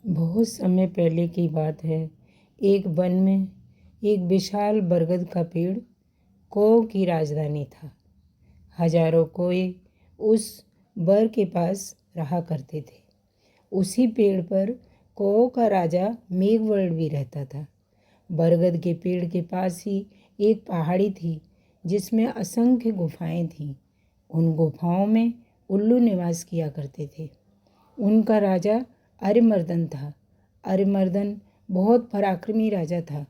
बहुत समय पहले की बात है। एक वन में एक विशाल बरगद का पेड़ कौओं की राजधानी था। हजारों कौए उस बर के पास रहा करते थे। उसी पेड़ पर कौओं का राजा मेघवर्ण भी रहता था। बरगद के पेड़ के पास ही एक पहाड़ी थी जिसमें असंख्य गुफाएं थीं। उन गुफाओं में उल्लू निवास किया करते थे। उनका राजा अरिमर्दन था। अरिमर्दन बहुत पराक्रमी राजा था।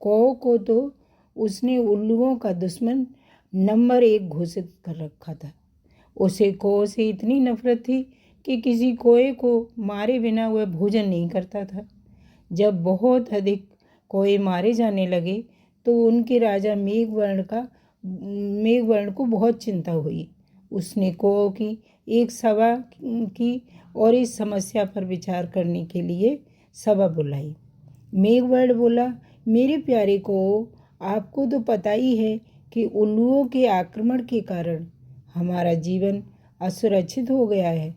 कौओं को तो उसने उल्लुओं का दुश्मन नंबर 1 घोषित कर रखा था। उसे कौओं से इतनी नफरत थी कि किसी कौए को मारे बिना वह भोजन नहीं करता था। जब बहुत अधिक कौए मारे जाने लगे तो उनके राजा मेघवर्ण को बहुत चिंता हुई। उसने कौओं की एक सभा की और इस समस्या पर विचार करने के लिए सभा बुलाई। मेघवर्ण बोला, मेरे प्यारे कौओं, आपको तो पता ही है कि उल्लुओं के आक्रमण के कारण हमारा जीवन असुरक्षित हो गया है।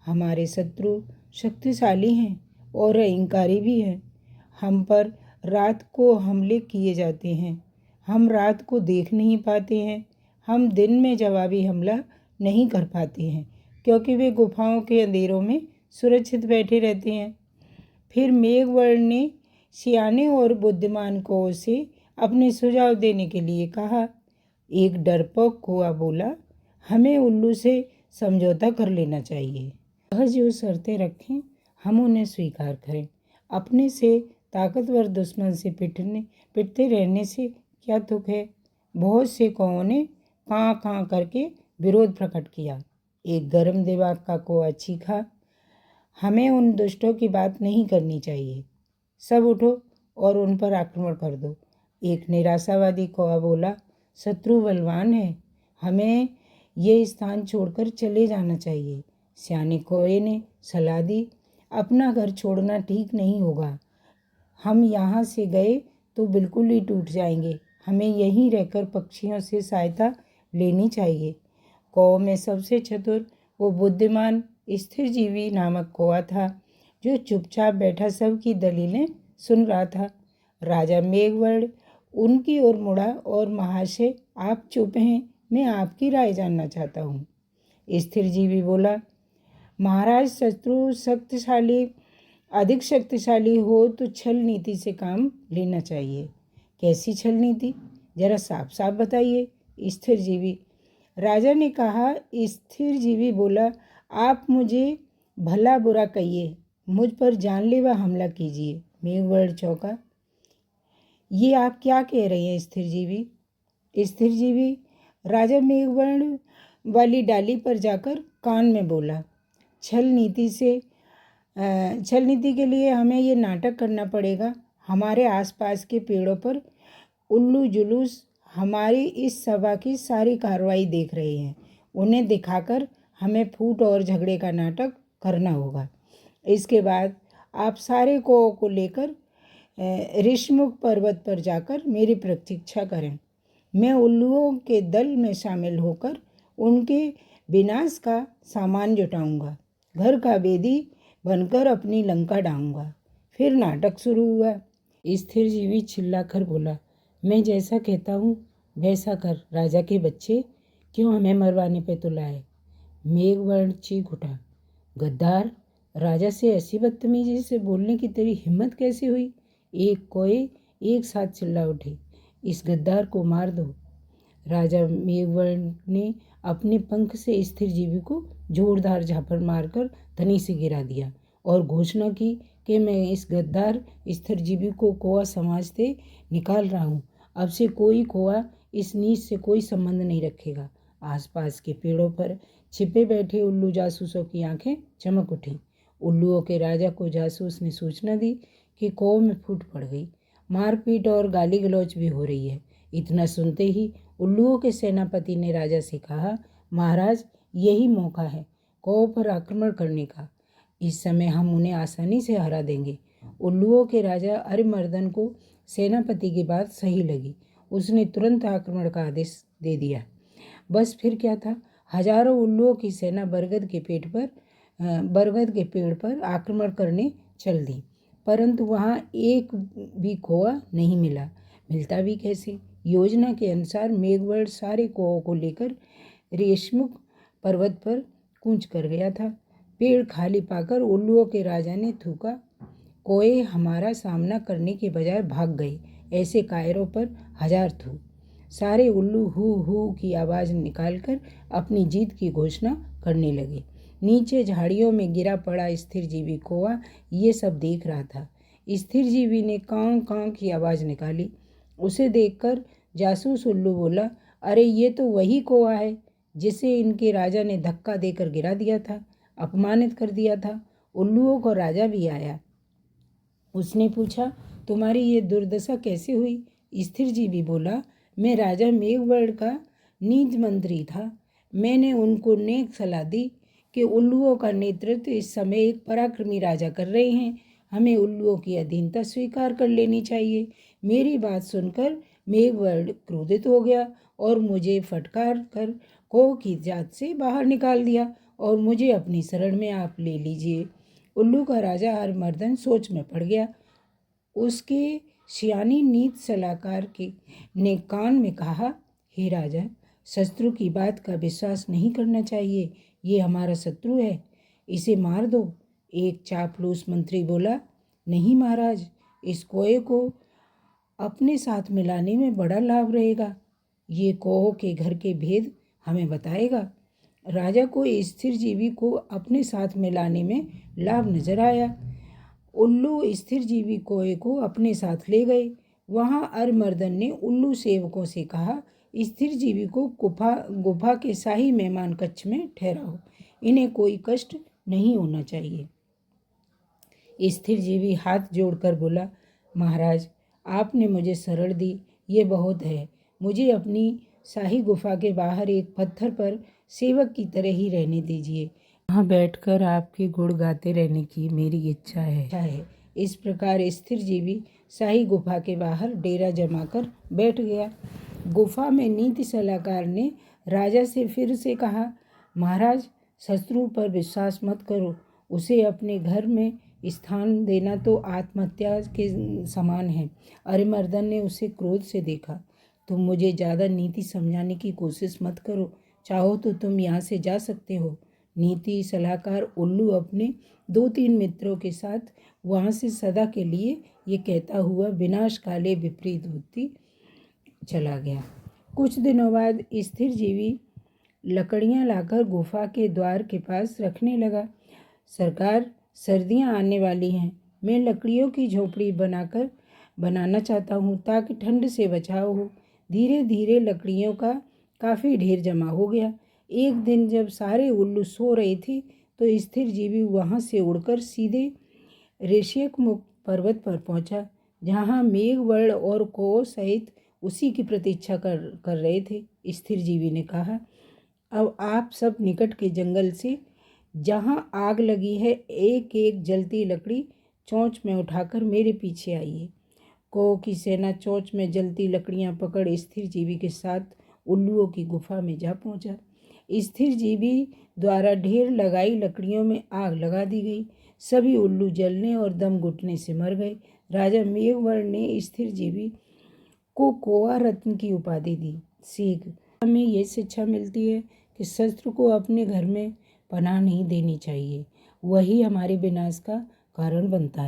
हमारे शत्रु शक्तिशाली हैं और अहंकारी भी हैं। हम पर रात को हमले किए जाते हैं। हम रात को देख नहीं पाते हैं। हम दिन में जवाबी हमला नहीं कर पाते हैं क्योंकि वे गुफाओं के अंधेरों में सुरक्षित बैठे रहते हैं। फिर मेघवर्ण ने सियाने और बुद्धिमान कौओं से अपने सुझाव देने के लिए कहा। एक डरपोक कौआ बोला, हमें उल्लू से समझौता कर लेना चाहिए। वह जो शर्तें रखें हम उन्हें स्वीकार करें। अपने से ताकतवर दुश्मन से पिटते रहने से क्या तुक है। बहुत से कौओं ने कां कां करके विरोध प्रकट किया। एक गर्म दिमाग का कौआ चीखा, हमें उन दुष्टों की बात नहीं करनी चाहिए। सब उठो और उन पर आक्रमण कर दो। एक निराशावादी कौआ बोला, शत्रु बलवान है, हमें ये स्थान छोड़कर चले जाना चाहिए। सियाने कौए ने सलाह दी, अपना घर छोड़ना ठीक नहीं होगा। हम यहाँ से गए तो बिल्कुल ही टूट जाएंगे। हमें यहीं रहकर पक्षियों से सहायता लेनी चाहिए। कौओं में सबसे चतुर वो बुद्धिमान स्थिरजीवी नामक कौआ था जो चुपचाप बैठा सबकी दलीलें सुन रहा था। राजा मेघवर्ण उनकी ओर मुड़ा और, महाशय, आप चुप हैं, मैं आपकी राय जानना चाहता हूँ। स्थिरजीवी बोला, महाराज, शत्रु अधिक शक्तिशाली हो तो छल नीति से काम लेना चाहिए। कैसी छल नीति, जरा साफ साफ बताइए। स्थिरजीवी राजा ने कहा। स्थिरजीवी बोला, आप मुझे भला बुरा कहिए, मुझ पर जानलेवा हमला कीजिए। मेघवर्ण चौंका, ये आप क्या कह रहे हैं स्थिरजीवी? स्थिरजीवी राजा मेघवर्ण वाली डाली पर जाकर कान में बोला, छल नीति के लिए हमें ये नाटक करना पड़ेगा। हमारे आसपास के पेड़ों पर उल्लू जुलूस हमारी इस सभा की सारी कार्रवाई देख रहे हैं। उन्हें दिखाकर हमें फूट और झगड़े का नाटक करना होगा। इसके बाद आप सारे कौओं को लेकर ऋषमुख पर्वत पर जाकर मेरी प्रतीक्षा करें। मैं उल्लुओं के दल में शामिल होकर उनके विनाश का सामान जुटाऊंगा। घर का बेदी बनकर अपनी लंका डालूंगा। फिर नाटक शुरू हुआ। स्थिरजीवी चिल्लाकर बोला, मैं जैसा कहता हूँ वैसा कर, राजा के बच्चे, क्यों हमें मरवाने पे तुला है? मेघवर्ण चीख उठा, गद्दार, राजा से ऐसी बदतमीजी से बोलने की तेरी हिम्मत कैसे हुई? एक कौए एक साथ चिल्ला उठे, इस गद्दार को मार दो। राजा मेघवर्ण ने अपने पंख से स्थिरजीवी को जोरदार झापड़ मारकर धनी से गिरा दिया और घोषणा की कि मैं इस गद्दार स्थिरजीवी को कौआ समाज से निकाल रहा हूँ। अब से कोई कौआ इस नीच से कोई संबंध नहीं रखेगा। आसपास के पेड़ों पर छिपे बैठे उल्लू जासूसों की आंखें चमक उठी। उल्लुओं के राजा को जासूस ने सूचना दी कि कौओं में फूट पड़ गई। मारपीट और गाली गलौज भी हो रही है। इतना सुनते ही उल्लुओं के सेनापति ने राजा से कहा, महाराज, यही मौका है कौओं पर आक्रमण करने का। इस समय हम उन्हें आसानी से हरा देंगे। उल्लुओं के राजा अरिमर्दन को सेनापति की बात सही लगी। उसने तुरंत आक्रमण का आदेश दे दिया। बस फिर क्या था, हजारों उल्लुओं की सेना बरगद के पेड़ पर आक्रमण करने चल दी, परंतु वहाँ एक भी कौवा नहीं मिला। मिलता भी कैसे? योजना के अनुसार मेघवर्ण सारे कौवों को लेकर रेशमुख पर्वत पर कूच कर गया था। पेड़ खाली पाकर उल्लुओं के राजा ने थूका, कौवे हमारा सामना करने के बजाय भाग गए। ऐसे कायरों पर 1000 थू। सारे उल्लू हू हू की आवाज़ निकालकर अपनी जीत की घोषणा करने लगे। नीचे झाड़ियों में गिरा पड़ा स्थिरजीवी कौवा ये सब देख रहा था। स्थिरजीवी ने कांव कांव की आवाज़ निकाली। उसे देखकर जासूस उल्लू बोला, अरे ये तो वही कौवा है जिसे इनके राजा ने धक्का देकर गिरा दिया था, अपमानित कर दिया था। उल्लुओं को राजा भी आया। उसने पूछा, तुम्हारी ये दुर्दशा कैसे हुई? स्थिरजीवी बोला, मैं राजा मेघवर्ण का नीति मंत्री था। मैंने उनको नेक सलाह दी कि उल्लुओं का नेतृत्व इस समय एक पराक्रमी राजा कर रहे हैं, हमें उल्लुओं की अधीनता स्वीकार कर लेनी चाहिए। मेरी बात सुनकर मेघवर्ण क्रोधित हो गया और मुझे फटकार कर कौव की जात से बाहर निकाल दिया और मुझे अपनी शरण में आप ले लीजिए। उल्लू का राजा अरिमर्दन सोच में पड़ गया। उसके सियानी नीति सलाहकार ने कान में कहा, हे राजा, शत्रु की बात का विश्वास नहीं करना चाहिए। ये हमारा शत्रु है, इसे मार दो। एक चापलूस मंत्री बोला, नहीं महाराज, इस कौवे को अपने साथ मिलाने में बड़ा लाभ रहेगा। ये कौवों के घर के भेद हमें बताएगा। राजा को स्थिरजीवी को अपने साथ मिलाने में लाभ नजर आया। उल्लू स्थिरजीवी कौवे को अपने साथ ले गए। वहाँ अरिमर्दन ने उल्लू सेवकों से कहा, स्थिरजीवी को गुफा के शाही मेहमान कक्ष में ठहराओ, इन्हें कोई कष्ट नहीं होना चाहिए। स्थिरजीवी हाथ जोड़कर बोला, महाराज, आपने मुझे शरण दी, ये बहुत है। मुझे अपनी शाही गुफा के बाहर एक पत्थर पर सेवक की तरह ही रहने दीजिए। वहाँ बैठकर आपके गुण गाते रहने की मेरी इच्छा है। इस प्रकार स्थिरजीवी शाही गुफा के बाहर डेरा जमाकर बैठ गया। गुफा में नीति सलाहकार ने राजा से फिर से कहा, महाराज, शत्रु पर विश्वास मत करो। उसे अपने घर में स्थान देना तो आत्महत्या के समान है। अरिमर्दन ने उसे क्रोध से देखा। तुम मुझे ज़्यादा नीति समझाने की कोशिश मत करो, चाहो तो तुम यहाँ से जा सकते हो। नीति सलाहकार उल्लू अपने 2-3 मित्रों के साथ वहाँ से सदा के लिए ये कहता हुआ विनाशकाले विपरीत होती चला गया। कुछ दिनों बाद स्थिरजीवी लकड़ियाँ लाकर गुफा के द्वार के पास रखने लगा। सरकार, सर्दियाँ आने वाली हैं, मैं लकड़ियों की झोपड़ी बनाना चाहता हूँ ताकि ठंड से बचाव हो। धीरे धीरे लकड़ियों का काफ़ी ढेर जमा हो गया। एक दिन जब सारे उल्लू सो रहे थे तो स्थिरजीवी वहाँ से उड़कर सीधे ऋष्यमुख पर्वत पर पहुँचा, जहाँ मेघवर्ण और कौवों सहित उसी की प्रतीक्षा कर रहे थे। स्थिरजीवी ने कहा, अब आप सब निकट के जंगल से जहाँ आग लगी है एक एक जलती लकड़ी चोंच में उठाकर मेरे पीछे आइए। कौवों की सेना चोंच में जलती लकड़ियाँ पकड़ स्थिरजीवी के साथ उल्लुओं की गुफा में जा पहुँचा। स्थिरजीवी द्वारा ढेर लगाई लकड़ियों में आग लगा दी गई। सभी उल्लू जलने और दम घुटने से मर गए। राजा मेघवर्ण ने स्थिरजीवी को कौवा रत्न की उपाधि दी। सीख, हमें ये शिक्षा मिलती है कि शत्रु को अपने घर में पनाह नहीं देनी चाहिए, वही हमारे विनाश का कारण बनता है।